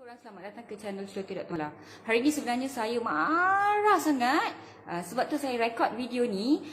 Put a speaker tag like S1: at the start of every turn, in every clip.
S1: Orang selamat datang ke channel Cerita Dr. Mala. Hari ini sebenarnya saya marah sangat sebab tu saya rekod video ni.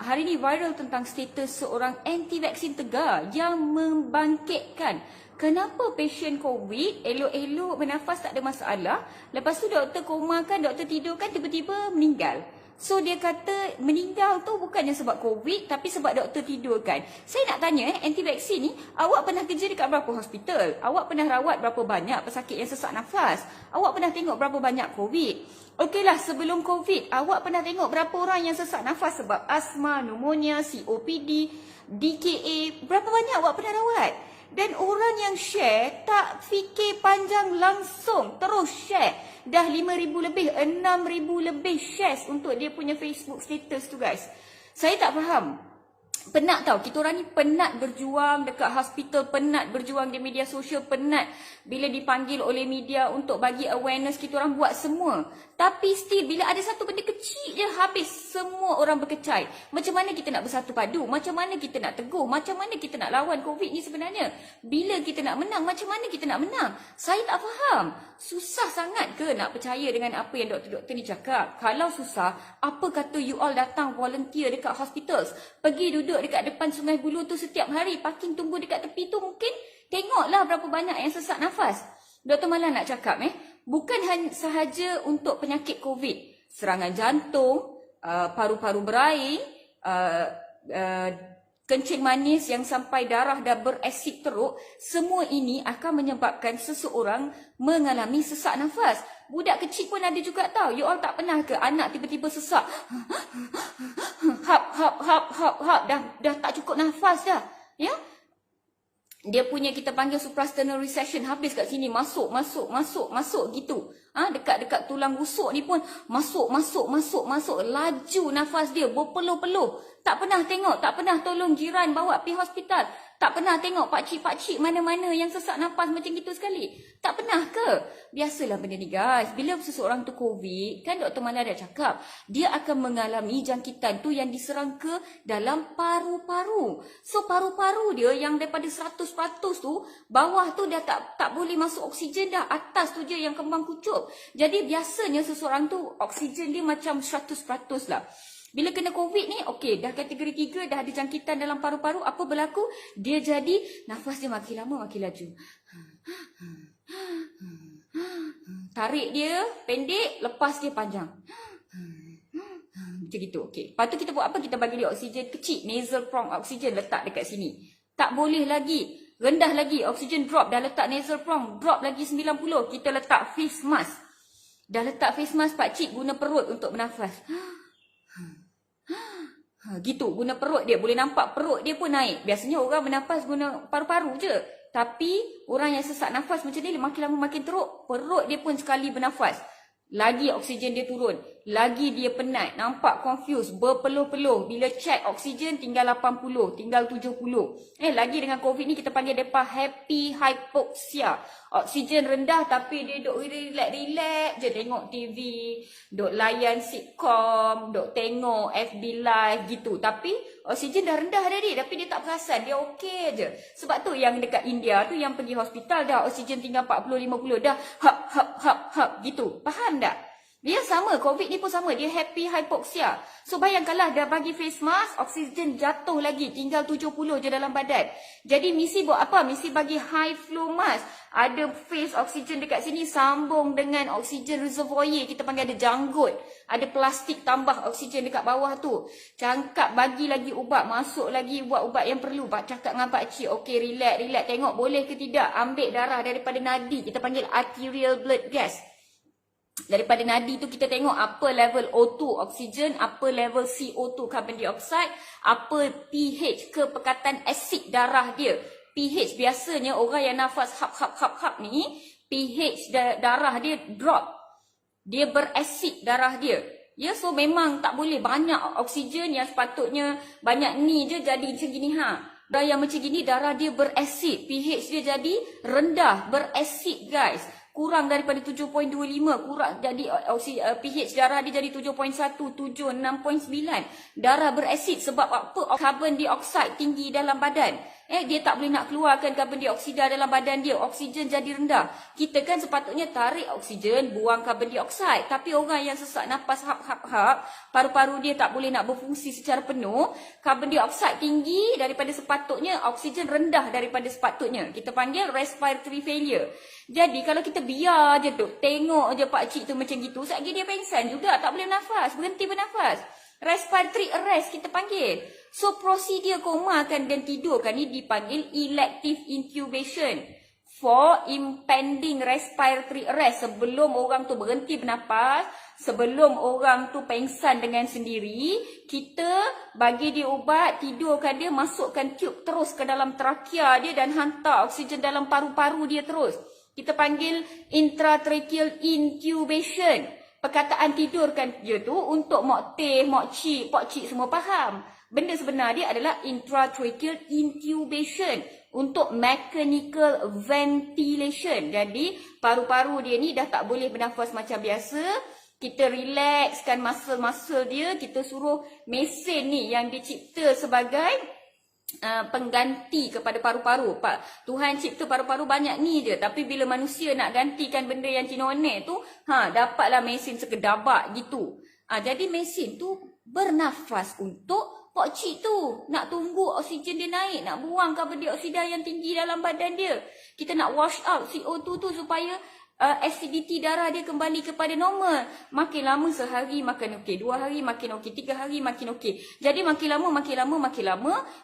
S1: Hari ini viral tentang status seorang anti-vaksin Tegar yang membangkitkan kenapa pasien COVID elok-elok bernafas tak ada masalah. Lepas tu doktor komakan, doktor tidurkan, tiba-tiba meninggal. So dia kata meninggal tu bukannya sebab COVID tapi sebab doktor tidurkan. Saya nak tanya anti-vaksin ni, awak pernah kerja dekat berapa hospital? Awak pernah rawat berapa banyak pesakit yang sesak nafas? Awak pernah tengok berapa banyak COVID? Okeylah, sebelum COVID, awak pernah tengok berapa orang yang sesak nafas sebab asma, pneumonia, COPD, DKA? Berapa banyak awak pernah rawat? Dan orang yang share tak fikir panjang, langsung terus share. Dah 5,000 lebih, 6,000 lebih shares untuk dia punya Facebook status tu guys. Saya tak faham. Penat tau, kita orang ni penat berjuang dekat hospital, penat berjuang di media sosial, penat bila dipanggil oleh media untuk bagi awareness, kita orang buat semua. Tapi still bila ada satu benda kecil je habis semua orang berkecai. Macam mana kita nak bersatu padu? Macam mana kita nak teguh? Macam mana kita nak lawan COVID ni sebenarnya? Bila kita nak menang, macam mana kita nak menang? Saya tak faham. Susah sangat ke nak percaya dengan apa yang doktor-doktor ni cakap? Kalau susah, apa kata you all datang volunteer dekat hospitals? Pergi duduk dekat depan Sungai Buloh tu setiap hari, parking tunggu dekat tepi tu, mungkin tengoklah berapa banyak yang sesak nafas. Dr. Mala nak cakap bukan hanya sahaja untuk penyakit COVID, serangan jantung, paru-paru berair, kencing manis yang sampai darah dah berasid teruk, semua ini akan menyebabkan seseorang mengalami sesak nafas. Budak kecil pun ada juga tau. You all tak pernah ke anak tiba-tiba sesak? Hap, dah tak cukup nafas dah. Ya? Dia punya kita panggil suprasternal recession, habis kat sini, masuk gitu. Dekat tulang rusuk ni pun masuk, laju nafas dia berpeluh-peluh. Tak pernah tengok, tak pernah tolong jiran bawa pergi hospital. Tak pernah tengok pakcik-pakcik mana-mana yang sesak nafas macam gitu sekali. Tak pernah ke? Biasalah benda ni guys. Bila seseorang tu COVID, kan Dr. Mala dah cakap, dia akan mengalami jangkitan tu yang diserang ke dalam paru-paru. So paru-paru dia yang daripada 100% tu, bawah tu dah tak boleh masuk oksigen dah. Atas tu je yang kembang kucup. Jadi biasanya seseorang tu oksigen dia macam 100% lah. Bila kena COVID ni, okey, dah kategori 3, dah ada jangkitan dalam paru-paru, apa berlaku? Dia jadi, nafas dia makin lama makin laju. Tarik dia pendek, lepas dia panjang. Macam gitu, okey. Lepas tu kita buat apa? Kita bagi dia oksigen kecil, nasal prong oksigen letak dekat sini. Tak boleh lagi, rendah lagi, oksigen drop, dah letak nasal prong, drop lagi 90, kita letak face mask. Dah letak face mask, pakcik guna perut untuk bernafas. Gitu, guna perut dia. Boleh nampak perut dia pun naik. Biasanya orang bernafas guna paru-paru je. Tapi orang yang sesak nafas macam ni, makin lama makin teruk, perut dia pun sekali bernafas, lagi oksigen dia turun, lagi dia penat, nampak confused, berpeluh-peluh. Bila check oksigen tinggal 80, tinggal 70. Lagi dengan COVID ni kita panggil depa happy hypoxia. Oksigen rendah tapi dia duk relax je tengok TV, duk layan sitcom, duk tengok FB live gitu. Tapi oksigen dah rendah tadi, tapi dia tak perasan, dia okey je. Sebab tu yang dekat India tu yang pergi hospital dah oksigen tinggal 40-50 dah hap gitu. Faham tak? Dia sama, COVID ni pun sama, dia happy hypoxia. So bayangkanlah dah bagi face mask, oksigen jatuh lagi, tinggal 70 je dalam badan. Jadi misi buat apa? Misi bagi high flow mask. Ada face oksigen dekat sini, sambung dengan oksigen reservoir, kita panggil ada janggut. Ada plastik tambah oksigen dekat bawah tu. Cangkap bagi lagi ubat, masuk lagi buat ubat yang perlu. Pak cakap dengan pakcik, okey relax, tengok boleh ke tidak ambil darah daripada nadi, kita panggil arterial blood gas. Daripada nadi tu kita tengok apa level O2 oksigen, apa level CO2 carbon dioxide, apa pH kepekatan asid darah dia. pH biasanya orang yang nafas hap ni, pH darah dia drop. Dia berasid darah dia. Ya, so memang tak boleh banyak oksigen yang sepatutnya banyak ni je jadi macam gini Darah yang macam gini darah dia berasid, pH dia jadi rendah, berasid guys. Kurang daripada 7.25, kurang jadi pH darah dia jadi 7.1, 7, 6.9. Darah berasid sebab apa? Carbon dioxide tinggi dalam badan. Dia tak boleh nak keluarkan karbon dioksida dalam badan dia, oksigen jadi rendah. Kita kan sepatutnya tarik oksigen, buang karbon dioksida. Tapi orang yang sesak nafas hap, paru-paru dia tak boleh nak berfungsi secara penuh, karbon dioksida tinggi daripada sepatutnya, oksigen rendah daripada sepatutnya. Kita panggil respiratory failure. Jadi kalau kita biar je tu, tengok je pakcik tu macam gitu, sekejap dia pengsan juga, tak boleh bernafas, berhenti bernafas. Respiratory arrest kita panggil. So prosedur komakan dan tidurkan ni dipanggil elective intubation for impending respiratory arrest. Sebelum orang tu berhenti bernafas, sebelum orang tu pengsan dengan sendiri, kita bagi dia ubat, tidurkan dia, masukkan tube terus ke dalam trakea dia dan hantar oksigen dalam paru-paru dia terus. Kita panggil intratracheal intubation. Perkataan tidurkan dia tu untuk mak teh, mak cik, pak cik semua faham. Benda sebenar dia adalah intratracheal intubation untuk mechanical ventilation. Jadi paru-paru dia ni dah tak boleh bernafas macam biasa. Kita relaxkan muscle-muscle dia, kita suruh mesin ni yang dicipta sebagai pengganti kepada paru-paru. Tuhan cipta paru-paru banyak ni je, tapi bila manusia nak gantikan benda yang cinonek tu, dapatlah mesin sekedabak gitu. Jadi mesin tu bernafas untuk pakcik tu, nak tunggu oksigen dia naik, nak buang karbon dioksida yang tinggi dalam badan dia. Kita nak wash out CO2 tu supaya acidity darah dia kembali kepada normal. Makin lama sehari makin okey, 2 hari makin okey, 3 hari makin okey. Jadi makin lama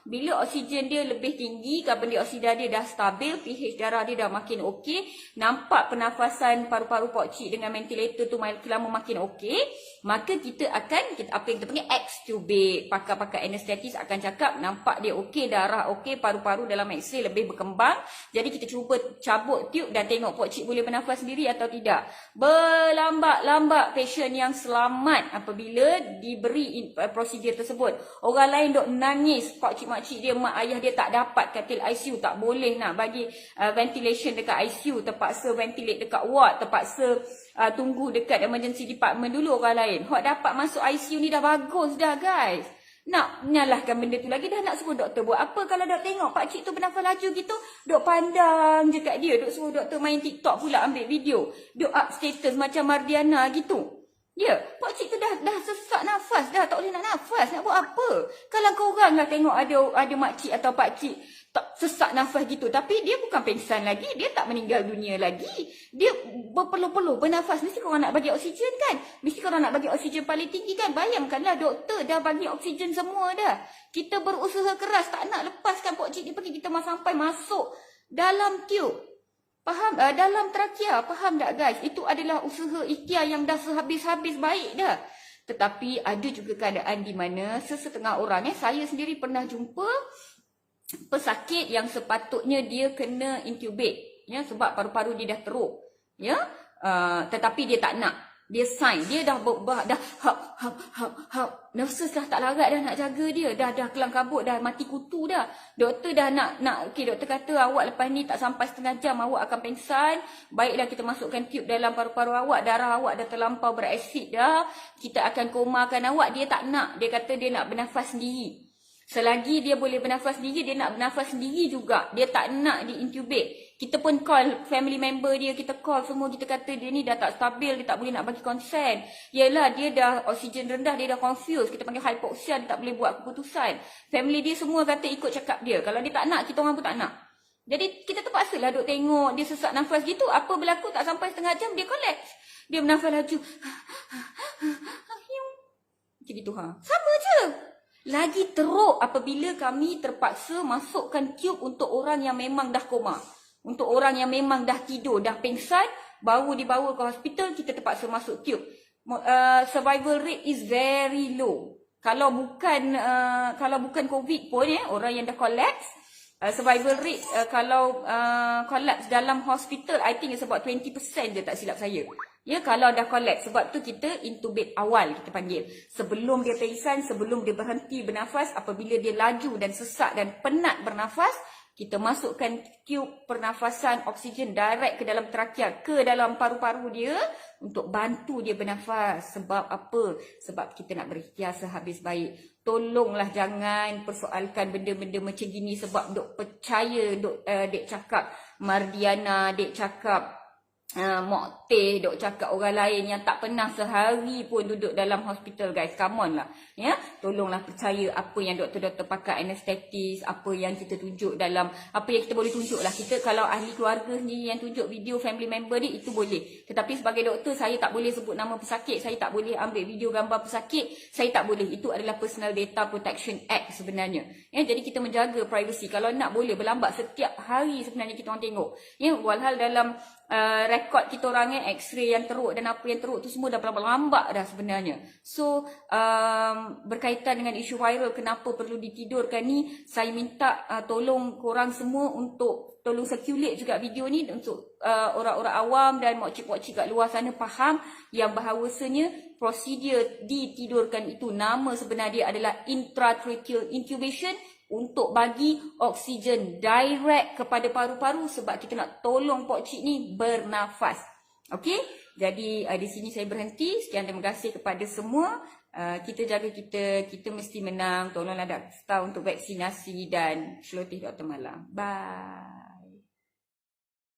S1: bila oksigen dia lebih tinggi, karbon dioksida dia dah stabil, pH darah dia dah makin okey, nampak pernafasan paru-paru pakcik dengan ventilator tu makin lama makin okey, maka kita akan apa yang kita panggil extubate. Pakar-pakar anestetis akan cakap nampak dia okey, darah okey, paru-paru dalam X-ray lebih berkembang. Jadi kita cuba cabut tube dan tengok pakcik boleh bernafas sendiri atau tidak. Berlambat-lambat pasien yang selamat apabila diberi prosedur tersebut. Orang lain dok nangis, pakcik-makcik dia, mak ayah dia tak dapat katil ICU, tak boleh nak bagi ventilation dekat ICU, terpaksa ventilate dekat ward, terpaksa tunggu dekat emergency department dulu orang lain. Hak dapat masuk ICU ni dah bagus dah guys. Nak nyalahkan benda tu lagi, dah nak suruh doktor buat apa. Kalau dok tengok pakcik tu bernafas laju gitu, dok pandang je kat dia, dok suruh doktor main TikTok pula ambil video, dok up status macam Mardiana gitu. Ya, pakcik tu dah sesak nafas dah, tak boleh nak nafas, nak buat apa? Kalau korang lah tengok ada makcik atau pakcik tak sesak nafas gitu, tapi dia bukan pengsan lagi, dia tak meninggal dunia lagi, dia berpeluh-peluh bernafas, mesti korang nak bagi oksigen kan? Mesti korang nak bagi oksigen paling tinggi kan? Bayangkanlah doktor dah bagi oksigen semua dah. Kita berusaha keras tak nak lepaskan pakcik ni pergi, kita sampai masuk dalam tube. Faham? Dalam trakea, faham tak guys? Itu adalah usaha ikhtiar yang dah sehabis-habis baik dah. Tetapi ada juga keadaan di mana sesetengah orang, saya sendiri pernah jumpa pesakit yang sepatutnya dia kena intubate, ya, sebab paru-paru dia dah teruk, ya, tetapi dia tak nak, dia sign, dia dah nurses dah tak larat dah nak jaga dia, dah kelang kabut, dah mati kutu dah. Doktor dah nak okey, doktor kata awak lepas ni tak sampai setengah jam awak akan pengsan. Baiklah, kita masukkan tube dalam paru-paru awak, darah awak dah terlampau berasid dah, kita akan komakan awak. Dia tak nak, dia kata dia nak bernafas sendiri. Selagi dia boleh bernafas sendiri, dia nak bernafas sendiri juga. Dia tak nak di-intubate. Kita pun call family member dia, kita call semua, kita kata dia ni dah tak stabil, dia tak boleh nak bagi consent. Yelah, dia dah oksigen rendah, dia dah confused. Kita panggil hypoxia, dia tak boleh buat keputusan. Family dia semua kata ikut cakap dia. Kalau dia tak nak, kita orang pun tak nak. Jadi kita terpaksalah duk tengok dia sesak nafas gitu. Apa berlaku tak sampai setengah jam, dia collapse. Dia bernafas laju. Macam gitu ha. Sama je. Lagi teruk apabila kami terpaksa masukkan tube untuk orang yang memang dah koma. Untuk orang yang memang dah tidur, dah pingsan, baru dibawa ke hospital, kita terpaksa masuk tube. Survival rate is very low. Kalau bukan COVID pun, orang yang dah collapse, survival rate kalau collapse dalam hospital, I think it's about 20% je, tak silap saya. Ya, kalau dah collapse. Sebab tu kita intubate awal, kita panggil. Sebelum dia pingsan, sebelum dia berhenti bernafas, apabila dia laju dan sesak dan penat bernafas, kita masukkan tube pernafasan oksigen direct ke dalam trakea, ke dalam paru-paru dia untuk bantu dia bernafas. Sebab apa? Sebab kita nak berikhtiar sehabis baik. Tolonglah jangan persoalkan benda-benda macam gini sebab dok percaya dek cakap Mardiana, dek cakap Mok Teh, dok cakap orang lain yang tak pernah sehari pun duduk dalam hospital, guys. Come on lah. Ya, tolonglah percaya apa yang doktor-doktor pakai anestetis, apa yang kita tunjuk dalam, apa yang kita boleh tunjuk lah. Kita kalau ahli keluarga sendiri yang tunjuk video family member ni, itu boleh. Tetapi sebagai doktor, saya tak boleh sebut nama pesakit, saya tak boleh ambil video gambar pesakit, saya tak boleh. Itu adalah Personal Data Protection Act sebenarnya. Ya, jadi kita menjaga privacy. Kalau nak boleh berlambat setiap hari sebenarnya kita orang tengok. Ya, walhal dalam rekod kita orang X-ray yang teruk dan apa yang teruk tu semua dah berlambak dah sebenarnya. So berkaitan dengan isu viral kenapa perlu ditidurkan ni, saya minta tolong korang semua untuk tolong circulate juga video ni untuk orang-orang awam dan makcik-makcik kat luar sana faham yang bahawasanya prosedur ditidurkan itu nama sebenar dia adalah intratracheal intubation untuk bagi oksigen direct kepada paru-paru sebab kita nak tolong pokcik ni bernafas. Okey? Jadi di sini saya berhenti. Sekian, terima kasih kepada semua. Kita jaga kita mesti menang. Tolonglah Dr. Star untuk vaksinasi dan Celoteh Dr. Malam. Bye.